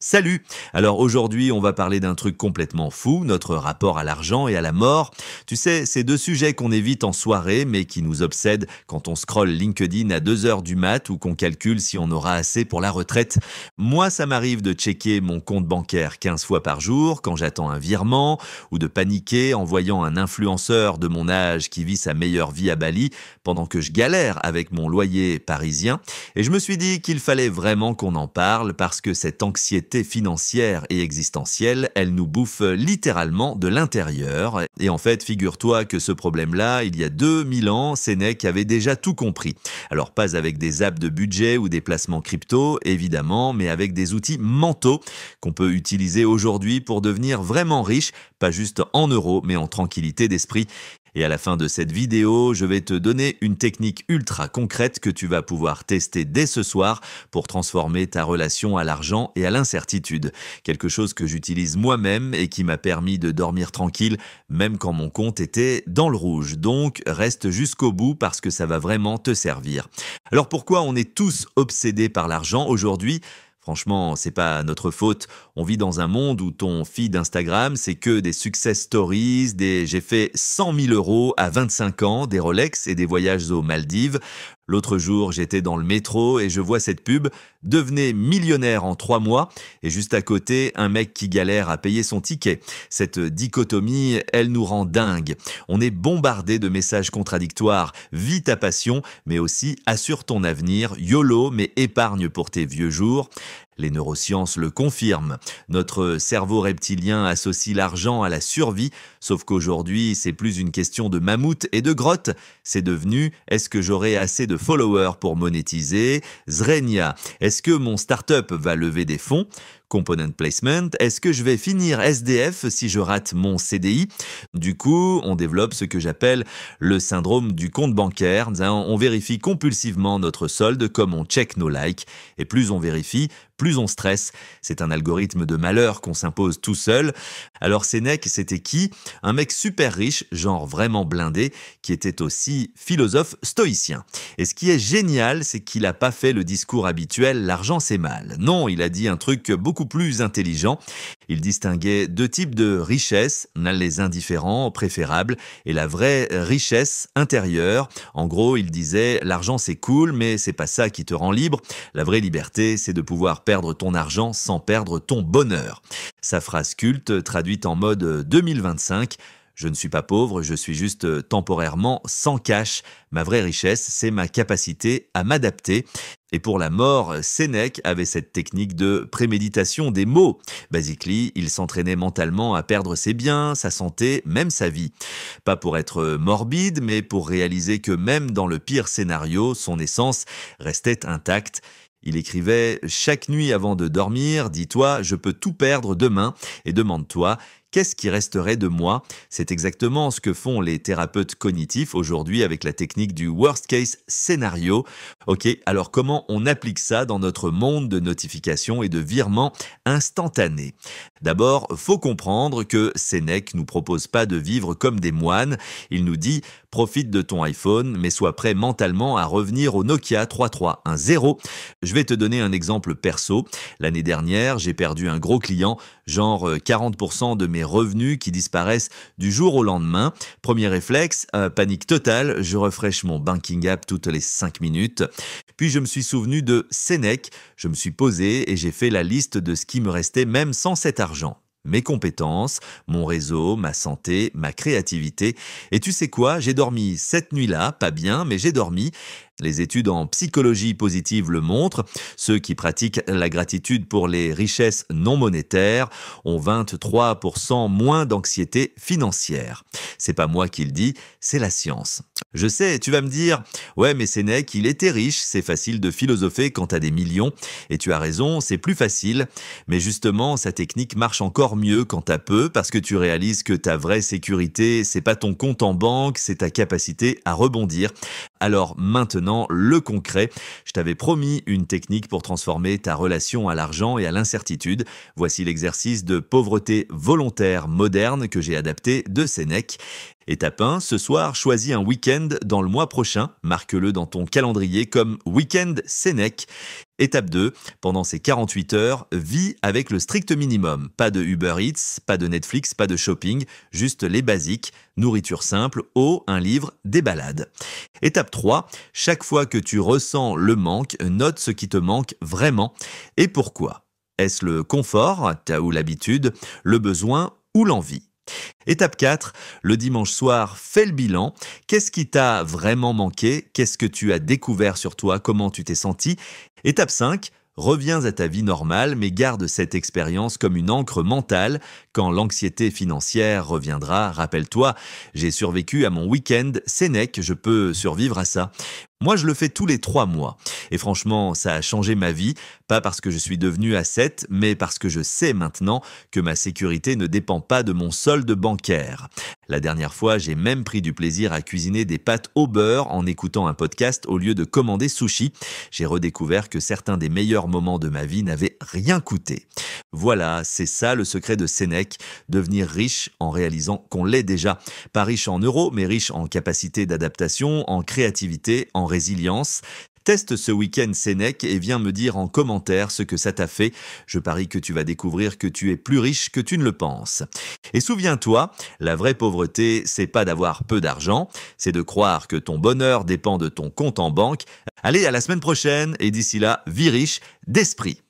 Salut! Alors aujourd'hui, on va parler d'un truc complètement fou, notre rapport à l'argent et à la mort. Tu sais, c'est deux sujets qu'on évite en soirée, mais qui nous obsèdent quand on scrolle LinkedIn à 2 heures du mat ou qu'on calcule si on aura assez pour la retraite. Moi, ça m'arrive de checker mon compte bancaire 15 fois par jour quand j'attends un virement ou de paniquer en voyant un influenceur de mon âge qui vit sa meilleure vie à Bali pendant que je galère avec mon loyer parisien. Et je me suis dit qu'il fallait vraiment qu'on en parle parce que cette anxiété financière et existentielle, elle nous bouffe littéralement de l'intérieur. Et en fait, figure-toi que ce problème-là, il y a 2000 ans, Sénèque avait déjà tout compris. Alors pas avec des apps de budget ou des placements crypto, évidemment, mais avec des outils mentaux qu'on peut utiliser aujourd'hui pour devenir vraiment riche, pas juste en euros, mais en tranquillité d'esprit. Et à la fin de cette vidéo, je vais te donner une technique ultra concrète que tu vas pouvoir tester dès ce soir pour transformer ta relation à l'argent et à l'incertitude. Quelque chose que j'utilise moi-même et qui m'a permis de dormir tranquille, même quand mon compte était dans le rouge. Donc, reste jusqu'au bout parce que ça va vraiment te servir. Alors pourquoi on est tous obsédés par l'argent aujourd'hui ? Franchement, c'est pas notre faute. On vit dans un monde où ton feed Instagram, c'est que des success stories, des j'ai fait 100 000 euros à 25 ans, des Rolex et des voyages aux Maldives. L'autre jour, j'étais dans le métro et je vois cette pub « Devenez millionnaire en 3 mois » et juste à côté, un mec qui galère à payer son ticket. Cette dichotomie, elle nous rend dingue. On est bombardé de messages contradictoires. Vis ta passion, mais aussi assure ton avenir. YOLO, mais épargne pour tes vieux jours. Les neurosciences le confirment. Notre cerveau reptilien associe l'argent à la survie, sauf qu'aujourd'hui, c'est plus une question de mammouth et de grotte. C'est devenu « Est-ce que j'aurai assez de followers pour monétiser ?» Zrenia, est-ce que mon startup va lever des fonds ? Component placement, est-ce que je vais finir SDF si je rate mon CDI? Du coup, on développe ce que j'appelle le syndrome du compte bancaire. On vérifie compulsivement notre solde comme on check nos likes. Et plus on vérifie, plus on stresse. C'est un algorithme de malheur qu'on s'impose tout seul. Alors Sénèque, c'était qui? Un mec super riche, genre vraiment blindé, qui était aussi philosophe stoïcien. Et ce qui est génial, c'est qu'il n'a pas fait le discours habituel « l'argent c'est mal ». Non, il a dit un truc beaucoup plus intelligent. Il distinguait deux types de richesses, les indifférents, préférables, et la vraie richesse intérieure. En gros, il disait « l'argent c'est cool, mais c'est pas ça qui te rend libre. La vraie liberté, c'est de pouvoir perdre ton argent sans perdre ton bonheur ». Sa phrase culte, traduite en mode 2025, je ne suis pas pauvre, je suis juste temporairement sans cash. Ma vraie richesse, c'est ma capacité à m'adapter. Et pour la mort, Sénèque avait cette technique de préméditation des mots. Basically, il s'entraînait mentalement à perdre ses biens, sa santé, même sa vie. Pas pour être morbide, mais pour réaliser que même dans le pire scénario, son essence restait intacte. Il écrivait « Chaque nuit avant de dormir, dis-toi, je peux tout perdre demain et demande-toi, qu'est-ce qui resterait de moi ?» C'est exactement ce que font les thérapeutes cognitifs aujourd'hui avec la technique du worst case scénario. Ok, alors comment on applique ça dans notre monde de notifications et de virements instantanés? D'abord, faut comprendre que Sénèque nous propose pas de vivre comme des moines. Il nous dit « Profite de ton iPhone, mais sois prêt mentalement à revenir au Nokia 3310. » Je vais te donner un exemple perso. L'année dernière, j'ai perdu un gros client, genre 40% de mes revenus qui disparaissent du jour au lendemain. Premier réflexe, panique totale, je refresh mon banking app toutes les 5 minutes. Puis je me suis souvenu de Sénèque, je me suis posé et j'ai fait la liste de ce qui me restait même sans cet argent. Mes compétences, mon réseau, ma santé, ma créativité. Et tu sais quoi, j'ai dormi cette nuit-là, pas bien, mais j'ai dormi. Les études en psychologie positive le montrent. Ceux qui pratiquent la gratitude pour les richesses non monétaires ont 23% moins d'anxiété financière. C'est pas moi qui le dis, c'est la science. Je sais, tu vas me dire, ouais, mais Sénèque, il était riche, c'est facile de philosopher quand t'as des millions. Et tu as raison, c'est plus facile. Mais justement, sa technique marche encore mieux quand t'as peu, parce que tu réalises que ta vraie sécurité, c'est pas ton compte en banque, c'est ta capacité à rebondir. Alors maintenant, le concret. Je t'avais promis une technique pour transformer ta relation à l'argent et à l'incertitude. Voici l'exercice de pauvreté volontaire moderne que j'ai adapté de Sénèque. Étape 1, ce soir, choisis un week-end dans le mois prochain. Marque-le dans ton calendrier comme Week-end Sénèque. Étape 2, pendant ces 48 heures, vis avec le strict minimum. Pas de Uber Eats, pas de Netflix, pas de shopping, juste les basiques, nourriture simple, eau, un livre, des balades. Étape 3, chaque fois que tu ressens le manque, note ce qui te manque vraiment et pourquoi. Est-ce le confort, ou l'habitude, le besoin ou l'envie? Étape 4, le dimanche soir, fais le bilan. Qu'est-ce qui t'a vraiment manqué? Qu'est-ce que tu as découvert sur toi? Comment tu t'es senti? Étape 5, reviens à ta vie normale, mais garde cette expérience comme une encre mentale. Quand l'anxiété financière reviendra, rappelle-toi, j'ai survécu à mon week-end Sénèque, je peux survivre à ça. Moi, je le fais tous les 3 mois. Et franchement, ça a changé ma vie, pas parce que je suis devenu ascète, mais parce que je sais maintenant que ma sécurité ne dépend pas de mon solde bancaire. La dernière fois, j'ai même pris du plaisir à cuisiner des pâtes au beurre en écoutant un podcast au lieu de commander sushi. J'ai redécouvert que certains des meilleurs moments de ma vie n'avaient rien coûté. Voilà, c'est ça le secret de Sénèque, devenir riche en réalisant qu'on l'est déjà. Pas riche en euros, mais riche en capacité d'adaptation, en créativité, en résilience. Teste ce week-end Sénèque et viens me dire en commentaire ce que ça t'a fait. Je parie que tu vas découvrir que tu es plus riche que tu ne le penses. Et souviens-toi, la vraie pauvreté, c'est pas d'avoir peu d'argent, c'est de croire que ton bonheur dépend de ton compte en banque. Allez, à la semaine prochaine et d'ici là, vis riche d'esprit.